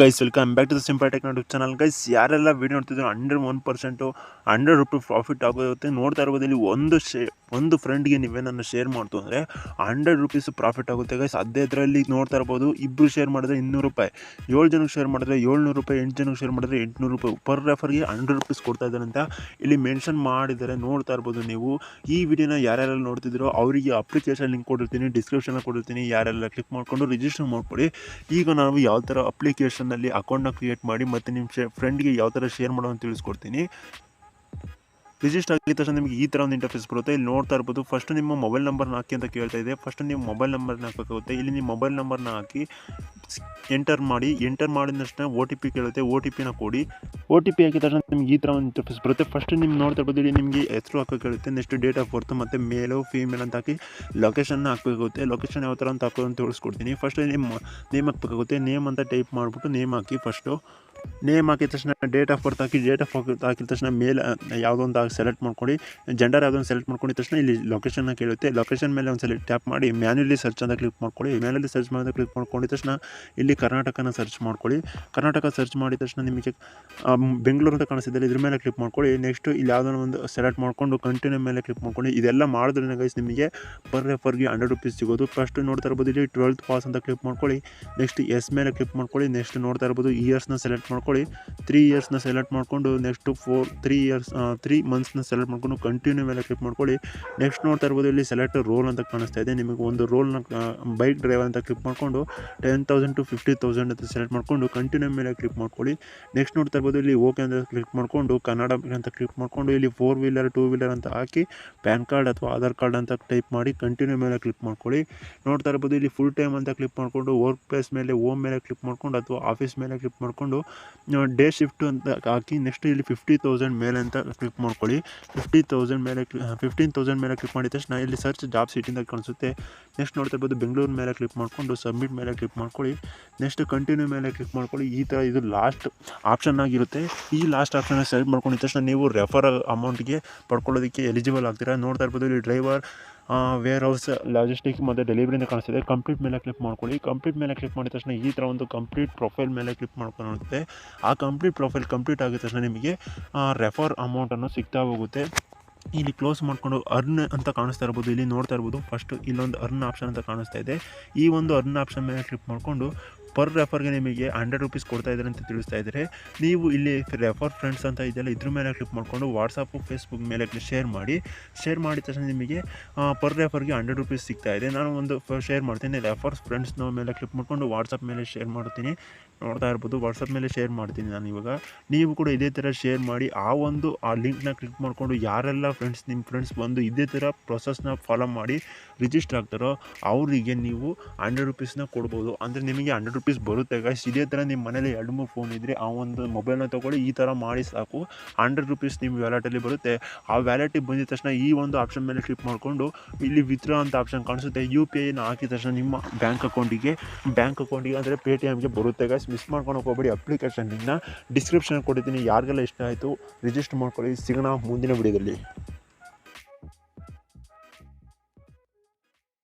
Guys welcome back to the simple tech YouTube channel. Guys ಯಾರೆಲ್ಲ video ನೋಡ್ತಿದ್ರು 100% 100 ರೂಪಾಯಿ profit ಆಗೋಗುತ್ತೆ ನೋಡ್ತಾ ಇರ್ಬೋದು. ಇಲ್ಲಿ ಒಂದು ಫ್ರೆಂಡ್ಗೆ ನೀವೇನನ್ನು ಶೇರ್ ಮಾಡ್ತು ಅಂದರೆ 100 ರೂಪೀಸ್ ಪ್ರಾಫಿಟ್ ಆಗುತ್ತೆ ಗೈಸ್. ಅದೇ ಇದರಲ್ಲಿ ನೋಡ್ತಾ ಇರ್ಬೋದು, ಇಬ್ಬರು ಶೇರ್ ಮಾಡಿದ್ರೆ 200 ರೂಪಾಯಿ, 7 ಜನಕ್ಕೆ ಶೇರ್ ಮಾಡಿದ್ರೆ 700 ರೂಪಾಯಿ, 8 ಜನಕ್ಕೆ ಶೇರ್ ಮಾಡಿದ್ರೆ 800 ರೂಪಾಯಿ ಪರ್ ರೆಫರ್ಗೆ 100 ರೂಪೀಸ್ ಕೊಡ್ತಾ ಇದ್ದಾರೆ ಅಂತ ಇಲ್ಲಿ ಮೆನ್ಷನ್ ಮಾಡಿದ್ದಾರೆ. ನೋಡ್ತಾ ಇರ್ಬೋದು ನೀವು. ಈ ವಿಡಿಯೋನ ಯಾರ್ಯಾರೆಲ್ಲ ನೋಡ್ತಿದ್ದೀರೋ ಅವರಿಗೆ ಅಪ್ಲಿಕೇಶನ್ ಲಿಂಕ್ ಕೊಟ್ಟಿರ್ತೀನಿ, ಡಿಸ್ಕ್ರಿಪ್ಷನ್ ಕೊಟ್ಟಿರ್ತೀನಿ. ಯಾರೆಲ್ಲ ಕ್ಲಿಕ್ ಮಾಡ್ಕೊಂಡು ರಿಜಿಸ್ಟರ್ ಮಾಡ್ಕೊಳ್ಳಿ. ಈಗ ನಾವು ಯಾವ ಥರ ಅಪ್ಲಿಕೇಶನ್ನಲ್ಲಿ ಅಕೌಂಟ್ನ ಕ್ರಿಯೇಟ್ ಮಾಡಿ ಮತ್ತು ನಿಮ್ಮ ಫ್ರೆಂಡ್ಗೆ ಯಾವ ಥರ ಶೇರ್ ಮಾಡೋದು ತಿಳಿಸ್ಕೊಡ್ತೀನಿ. ರಿಜಿಸ್ಟರ್ ಆಗಿದ ತಕ್ಷಣ ನಿಮಗೆ ಈ ಥರ ಒಂದು ಇಂಟರ್ಫೇಸ್ ಬರುತ್ತೆ. ಇಲ್ಲಿ ನೋಡ್ತಾ ಇರ್ಬೋದು, ಫಸ್ಟ್ ನಿಮ್ಮ ಮೊಬೈಲ್ ನಂಬರ್ನ ಹಾಕಿ ಅಂತ ಕೇಳ್ತಾ ಇದೆ. ಫಸ್ಟ್ ನೀವು ಮೊಬೈಲ್ ನಂಬರ್ನ ಹಾಕಬೇಕಾಗುತ್ತೆ. ಇಲ್ಲಿ ನಿಮ್ಮ ಮೊಬೈಲ್ ನಂಬರ್ನ ಹಾಕಿ ಎಂಟರ್ ಮಾಡಿದ ತಕ್ಷಣ OTP ಕೇಳುತ್ತೆ. OTPನ ಕೊಡಿ. OTP ಹಾಕಿದ ತಕ್ಷಣ ನಿಮ್ಗೆ ಈ ಥರ ಒಂದು ಇಂಟರ್ಫೇಸ್ ಬರುತ್ತೆ. ಫಸ್ಟ್ ನೀವು ನೋಡ್ತಾ ಇರ್ಬೋದು, ಇಲ್ಲಿ ನಿಮಗೆ ಹೆಸರು ಹಾಕೋಕೆ ಹೇಳುತ್ತೆ. ನೆಕ್ಸ್ಟ್ ಡೇಟ್ ಆಫ್ ಬರ್ತ್ ಮತ್ತು ಮೇಲು ಫೀಮೇಲ್ ಅಂತ ಹಾಕಿ ಲೊಕೇಶನ್ನ ಹಾಕಬೇಕಾಗುತ್ತೆ. ಲೊಕೇಶನ್ ಯಾವ ಥರ ಅಂತ ಹಾಕೋದು ಅಂತ ತಿಳಿಸ್ಕೊಡ್ತೀನಿ. ಫಸ್ಟ್ ನಿಮ್ಮ ನೇಮ್ ಹಾಕಬೇಕಾಗುತ್ತೆ. ನೇಮ್ ಅಂತ ಟೈಪ್ ಮಾಡಿಬಿಟ್ಟು ನೇಮ್ ಹಾಕಿ. ಫಸ್ಟು ನೇಮ್ ಹಾಕಿದ ತಕ್ಷಣ date of birth hockey. Date of birth ಹಾಕಿದ ತಕ್ಷಣ ಮೇಲ್ ಯಾವುದೋ ಒಂದು ಸೆಲೆಕ್ಟ್ ಮಾಡ್ಕೊಂಡು, ಜೆಂಡರ್ ಯಾವುದೊಂದು ಸೆಲೆಕ್ಟ್ ಮಾಡ್ಕೊಂಡಿದ ತಕ್ಷಣ ಇಲ್ಲಿ ಲೊಕೇಶನ್ನ ಕೇಳುತ್ತೆ. ಲೊಕೇಶನ್ ಮೇಲೆ ಒಂದು ಸಲ ಟ್ಯಾಪ್ ಮಾಡಿ ಮ್ಯಾನ್ಯಲಿ ಸರ್ಚ್ ಅಂತ ಕ್ಲಿಕ್ ಮಾಡ್ಕೊಳ್ಳಿ. ಮ್ಯಾನ್ಯಲಿ ಸರ್ಚ್ ಮಾಡಿದ ಕ್ಲಿಕ್ ಮಾಡ್ಕೊಂಡಿದ ತಕ್ಷಣ ಇಲ್ಲಿ ಕರ್ನಾಟಕನ ಸರ್ಚ್ ಮಾಡ್ಕೊಳ್ಳಿ. ಕರ್ನಾಟಕ ಸರ್ಚ್ ಮಾಡಿದ ತಕ್ಷಣ ನಿಮಗೆ ಬೆಂಗಳೂರು ಅಂತ ಕಾಣಿಸ್ತಿದೆ, ಇದ್ರ ಮೇಲೆ ಕ್ಲಿಕ್ ಮಾಡ್ಕೊಳ್ಳಿ. ನೆಕ್ಸ್ಟ್ ಇಲ್ಲಿ ಯಾವುದೋ ಒಂದು ಸೆಲೆಕ್ಟ್ ಮಾಡಿಕೊಂಡು ಕಂಟಿನ್ಯೂ ಮೇಲೆ ಕ್ಲಿಕ್ ಮಾಡ್ಕೊಂಡು ಇದೆಲ್ಲ ಮಾಡಿದ್ರೆ ಗೈಸ್ ನಿಮಗೆ ಪರ್ ರೆಫರ್ಗೆ 100 ರೂಪೀಸ್ ಸಿಗೋದು. ಫಸ್ಟ್ ನೋಡ್ತಾ ಇರ್ಬೋದು, ಇಲ್ಲಿ 12th ಪಾಸ್ ಅಂತ ಕ್ಲಿಕ್ ಮಾಡ್ಕೊಳ್ಳಿ. ನೆಕ್ಸ್ಟ್ ಎಸ್ ಮೇಲೆ ಕ್ಲಿಕ್ ಮಾಡ್ಕೊಳ್ಳಿ. ನೆಕ್ಸ್ಟ್ ನೋಡ್ತಾ ಇರ್ಬೋದು, ಇಯರ್ಸ್ನ ಸೆಲೆಕ್ಟ್ ಮಾಡ್ಕೊಳ್ಳಿ. 3 ಇಯರ್ಸ್ನ ಸೆಲೆಕ್ಟ್ ಮಾಡಿಕೊಂಡು ನೆಕ್ಸ್ಟ್ 3 ಮಂತ್ಸ್ನ ಸೆಲೆಕ್ಟ್ ಮಾಡ್ಕೊಂಡು ಕಂಟಿನ್ಯೂ ಮೇಲೆ ಕ್ಲಿಕ್ ಮಾಡ್ಕೊಳ್ಳಿ. ನೆಕ್ಸ್ಟ್ ನೋಡ್ತಾ ಇರ್ಬೋದು, ಇಲ್ಲಿ ಸೆಲೆಕ್ಟ್ ರೋಲ್ ಅಂತ ಕಾಣಿಸ್ತಾ ಇದೆ. ನಿಮಗೆ ಒಂದು ರೋಲ್ನ ಬೈಕ್ ಡ್ರೈವರ್ ಅಂತ ಕ್ಲಿಕ್ ಮಾಡಿಕೊಂಡು 10,000 to 50,000 ಅಂತ ಸೆಲೆಕ್ಟ್ ಮಾಡಿಕೊಂಡು ಕಂಟಿನ್ಯೂ ಮೇಲೆ ಕ್ಲಿಕ್ ಮಾಡ್ಕೊಳ್ಳಿ. ನೆಕ್ಸ್ಟ್ ನೋಡ್ತಾ ಇರ್ಬೋದು, ಇಲ್ಲಿ ಓಕೆ ಅಂತ ಕ್ಲಿಕ್ ಮಾಡಿಕೊಂಡು ಕನ್ನಡ ಅಂತ ಕ್ಲಿಕ್ ಮಾಡಿಕೊಂಡು ಇಲ್ಲಿ 4 ವೀಲರ್ 2 ವೀಲರ್ ಅಂತ ಹಾಕಿ ಪ್ಯಾನ್ ಕಾರ್ಡ್ ಅಥವಾ ಆಧಾರ್ ಕಾರ್ಡ್ ಅಂತ ಟೈಪ್ ಮಾಡಿ ಕಂಟಿನ್ಯೂ ಮೇಲೆ ಕ್ಲಿಕ್ ಮಾಡ್ಕೊಳ್ಳಿ. ನೋಡ್ತಾ ಇರ್ಬೋದು, ಇಲ್ಲಿ ಫುಲ್ ಟೈಮ್ ಅಂತ ಕ್ಲಿಕ್ ಮಾಡಿಕೊಂಡು ವರ್ಕ್ ಪ್ಲೇಸ್ ಮೇಲೆ ಹೋಮ್ ಮೇಲೆ ಕ್ಲಿಕ್ ಮಾಡ್ಕೊಂಡು ಅಥವಾ ಆಫೀಸ್ ಮೇಲೆ ಕ್ಲಿಕ್ ಮಾಡಿಕೊಂಡು ಡೇ ಶಿಫ್ಟ್ ಅಂತ ಹಾಕಿ ನೆಕ್ಸ್ಟ್ ಇಲ್ಲಿ 50,000 ಮೇಲೆ ಅಂತ ಕ್ಲಿಕ್ ಮಾಡ್ಕೊಳ್ಳಿ. 15,000 ಮೇಲೆ ಕ್ಲಿಕ್ ಮಾಡಿದ ತಕ್ಷಣ ಇಲ್ಲಿ ಸರ್ಚ್ ಜಾಬ್ ಸೀಟಿಂದ ಕಾಣಿಸುತ್ತೆ. ನೆಕ್ಸ್ಟ್ ನೋಡ್ತಾ ಇರ್ಬೋದು, ಬೆಂಗಳೂರು ಮೇಲೆ ಕ್ಲಿಕ್ ಮಾಡಿಕೊಂಡು ಸಬ್ಮಿಟ್ ಮೇಲೆ ಕ್ಲಿಕ್ ಮಾಡ್ಕೊಳ್ಳಿ. ನೆಕ್ಸ್ಟ್ ಕಂಟಿನ್ಯೂ ಮೇಲೆ ಕ್ಲಿಕ್ ಮಾಡ್ಕೊಳ್ಳಿ. ಈ ಥರ ಇದು ಲಾಸ್ಟ್ ಆಪ್ಷನ್ ಆಗಿರುತ್ತೆ. ಈ ಲಾಸ್ಟ್ ಆಪ್ಷನ್ನ ಸೆಲೆಕ್ಟ್ ಮಾಡ್ಕೊಂಡಿದ ತಕ್ಷಣ ನೀವು ರೆಫರಲ್ ಅಮೌಂಟ್ಗೆ ಪಡ್ಕೊಳ್ಳೋದಕ್ಕೆ ಎಲಿಜಿಬಲ್ ಆಗ್ತೀರಾ. ನೋಡ್ತಾ ಇರ್ಬೋದು, ಇಲ್ಲಿ ಡ್ರೈವರ್, ವೇರ್ ಹೌಸ್, ಲಾಜಿಸ್ಟಿಕ್ ಮತ್ತು ಡೆಲಿವರಿಯಿಂದ ಕಾಣಿಸ್ತಿದೆ. ಕಂಪ್ಲೀಟ್ ಮೇಲೆ ಕ್ಲಿಕ್ ಮಾಡ್ಕೊಳ್ಳಿ. ಕಂಪ್ಲೀಟ್ ಮೇಲೆ ಕ್ಲಿಕ್ ಮಾಡಿದ ತಕ್ಷಣ ಈ ಥರ ಒಂದು ಕಂಪ್ಲೀಟ್ ಪ್ರೊಫೈಲ್ ಮೇಲೆ ಕ್ಲಿಕ್ ಮಾಡ್ಕೊಳ್ಳುತ್ತೆ. ಆ ಕಂಪ್ಲೀಟ್ ಪ್ರೊಫೈಲ್ ಕಂಪ್ಲೀಟ್ ಆಗಿದ ತಕ್ಷಣ ನಿಮಗೆ ರೆಫರ್ ಅಮೌಂಟನ್ನು ಸಿಗ್ತಾ ಹೋಗುತ್ತೆ. ಇಲ್ಲಿ ಕ್ಲೋಸ್ ಮಾಡಿಕೊಂಡು ಅರ್ನ್ ಅಂತ ಕಾಣಿಸ್ತಾ ಇರ್ಬೋದು. ಇಲ್ಲಿ ನೋಡ್ತಾ ಇರ್ಬೋದು, ಫಸ್ಟ್ ಇಲ್ಲೊಂದು ಅರ್ನ್ ಆಪ್ಷನ್ ಅಂತ ಕಾಣಿಸ್ತಾ ಇದೆ. ಈ ಒಂದು ಅರ್ನ್ ಆಪ್ಷನ್ ಮೇಲೆ ಕ್ಲಿಕ್ ಮಾಡಿಕೊಂಡು ಪರ್ ರೆಫರ್ಗೆ ನಿಮಗೆ 100 ರೂಪೀಸ್ ಕೊಡ್ತಾ ಇದ್ದಾರೆ ಅಂತ ತಿಳಿಸ್ತಾ ಇದ್ದಾರೆ. ನೀವು ಇಲ್ಲಿ ರೆಫರ್ ಫ್ರೆಂಡ್ಸ್ ಅಂತ ಇದೆಯಲ್ಲ, ಇದ್ರ ಮೇಲೆ ಕ್ಲಿಕ್ ಮಾಡಿಕೊಂಡು ವಾಟ್ಸಪ್ಪು ಫೇಸ್ಬುಕ್ ಮೇಲೆ ಶೇರ್ ಮಾಡಿದ ತಕ್ಷಣ ನಿಮಗೆ ಪರ್ ರೆಫರ್ಗೆ 100 ರೂಪೀಸ್ ಸಿಗ್ತಾ ಇದೆ. ನಾನು ಒಂದು ಶೇರ್ ಮಾಡ್ತೀನಿ. ರೆಫರ್ ಫ್ರೆಂಡ್ಸ್ನ ಮೇಲೆ ಕ್ಲಿಕ್ ಮಾಡಿಕೊಂಡು ವಾಟ್ಸಪ್ ಮೇಲೆ ಶೇರ್ ಮಾಡ್ತೀನಿ. ನೋಡ್ತಾ ಇರ್ಬೋದು, ವಾಟ್ಸಪ್ ಮೇಲೆ ಶೇರ್ ಮಾಡ್ತೀನಿ ನಾನು ಇವಾಗ. ನೀವು ಕೂಡ ಇದೇ ಥರ ಶೇರ್ ಮಾಡಿ ಆ ಲಿಂಕ್ನ ಕ್ಲಿಕ್ ಮಾಡಿಕೊಂಡು ಯಾರೆಲ್ಲ ನಿಮ್ಮ ಫ್ರೆಂಡ್ಸ್ ಬಂದು ಇದೇ ಥರ ಪ್ರೊಸೆಸ್ನ ಫಾಲೋ ಮಾಡಿ ರಿಜಿಸ್ಟರ್ ಆಗ್ತಾರೋ ಅವರಿಗೆ ನೀವು 100 ರೂಪೀಸ್ನ ಕೊಡ್ಬೋದು. ಅಂದರೆ ನಿಮಗೆ 100 ರೂಪೀಸ್ ಬರುತ್ತೆ ಗೈಸ್. ಇದೇ ಥರ ನಿಮ್ಮ ಮನೇಲಿ 2-3 ಫೋನ್ ಇದ್ದರೆ ಆ ಒಂದು ಮೊಬೈಲ್ನ ತೊಗೊಳ್ಳಿ, ಈ ಥರ ಮಾಡಿ ಸಾಕು. 100 ರೂಪೀಸ್ ನಿಮ್ಮ ವ್ಯಾಲೆಟಲ್ಲಿ ಬರುತ್ತೆ. ಆ ವ್ಯಾಲೆಟಿಗೆ ಬಂದಿದ ತಕ್ಷಣ ಈ ಒಂದು ಆಪ್ಷನ್ ಮೇಲೆ ಕ್ಲಿಕ್ ಮಾಡಿಕೊಂಡು ಇಲ್ಲಿ ವಿತ್ಡ್ರಾ ಅಂತ ಆಪ್ಷನ್ ಕಾಣಿಸುತ್ತೆ. UPIನ ಹಾಕಿದ ತಕ್ಷಣ ನಿಮ್ಮ ಬ್ಯಾಂಕ್ ಅಕೌಂಟಿಗೆ ಅಂದರೆ ಪೇಟಿಎಮ್ಗೆ ಬರುತ್ತೆ ಗೈಸ್. ಮಿಸ್ ಮಾಡ್ಕೊಂಡು ಹೋಗ್ಬೇಡಿ. ಅಪ್ಲಿಕೇಶನ್ ಲಿಂಕ್ನ ಡಿಸ್ಕ್ರಿಪ್ಷನ್ ಕೊಟ್ಟಿದ್ದೀನಿ. ಯಾರಿಗೆಲ್ಲ ಇಷ್ಟ ಆಯಿತು ರಿಜಿಸ್ಟರ್ ಮಾಡ್ಕೊಳ್ಳಿ. ಸಿಗೋಣ ಮುಂದಿನ ವಿಡಿಯೋದಲ್ಲಿ.